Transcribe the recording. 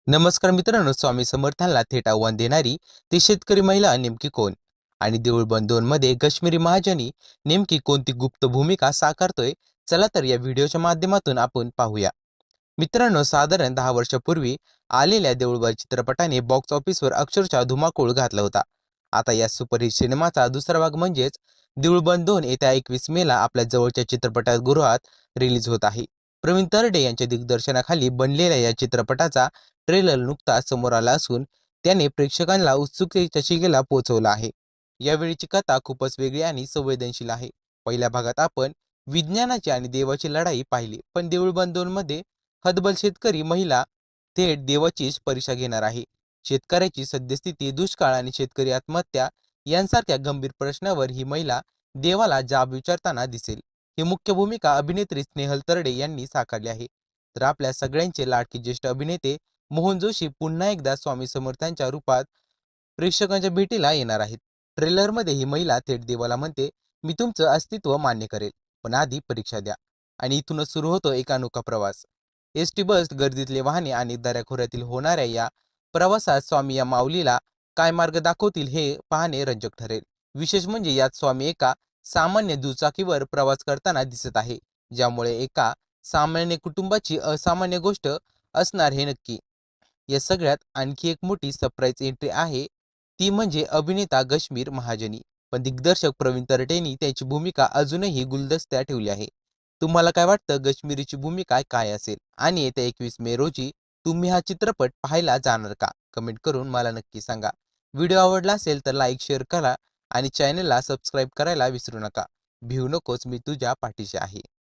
नमस्कार मित्रांनो, स्वामी समर्थांना थेट आव्हान देणारी ती शेतकरी महिला नेमकी कोण? आणि देऊळ बंद 2 मध्ये काश्मीरी महाजनी नेमकी कोणती गुप्त भूमिका साकारतोय? चला तर या व्हिडिओच्या माध्यमातून आपण पाहूया. मित्रांनो, साधारण 10 वर्षापूर्वी आलेल्या देऊळबंद चित्रपटाने बॉक्स ऑफिसवर अक्षरशः धुमाकूळ घातला होता. आता या सुपरहिट सिनेमाचा दुसरा भाग म्हणजेच देऊळ बंद 2 येत्या 21 मेला आपल्या जवळच्या चित्रपटगृहात रिलीज होत आहे. प्रवीण तरडे यांच्या दिग्दर्शनाखाली बनलेल्या या चित्रपटाचा ट्रेलर नुकताच समोर आला असून त्याने प्रेक्षकांना उत्सुकतेच्या शिगेला पोहोचवला आहे. यावेळीची कथा खूपच वेगळी आणि संवेदनशील आहे. पहिल्या भागात आपण विज्ञानाची आणि देवाची लढाई पाहिली, पण देऊळ बंद 2 मध्ये हतबल शेतकरी महिला थेट देवाचीच परीक्षा घेणार आहे. शेतकऱ्याची सद्यस्थिती, दुष्काळ आणि शेतकरी आत्महत्या यांसारख्या गंभीर प्रश्नावर ही महिला देवाला जाब विचारताना दिसेल. ही मुख्य भूमिका अभिनेत्री स्नेहल तरडे यांनी साकारली आहे. तर आपल्या सगळ्यांचे लाडके ज्येष्ठ अभिनेते मोहन जोशी पुन्हा एकदा स्वामी समर्थांच्या रूपात प्रेक्षकांच्या भेटीला येणार आहेत. ट्रेलरमध्ये ही महिला थेट देवाला म्हणते, मी तुमचं अस्तित्व मान्य करेल, पण आधी परीक्षा द्या. आणि इथूनच सुरू होतो एक अनोखा प्रवास. एस टी बस, गर्दीतले वाहने आणि दऱ्याखोऱ्यातील होणाऱ्या या प्रवासात स्वामी या माऊलीला काय मार्ग दाखवतील हे पाहणे रंजक ठरेल. विशेष म्हणजे यात स्वामी एका सामान्य दुचाकीवर प्रवास करताना दिसत आहे, ज्यामुळे एका सामान्य कुटुंबाची असामान्य गोष्ट असणार हे नक्की. या सगळ्यात आणखी एक मोठी सरप्राईज एंट्री आहे, ती म्हणजे अभिनेता काश्मीर महाजनी. पण दिग्दर्शक प्रवीण तरटेनी त्याची भूमिका अजूनही गुलदस्त्यात ठेवली आहे. तुम्हाला काय वाटतं, काश्मीरीची भूमिका काय असेल? आणि येत्या 21 मे रोजी तुम्ही हा चित्रपट पाहायला जाणार का? कमेंट करून मला नक्की सांगा. व्हिडिओ आवडला असेल तर लाईक, शेअर करा आणि चॅनलला सबस्क्राईब करायला विसरू नका. भिवू नकोस, मी तुझ्या पाठीशी आहे.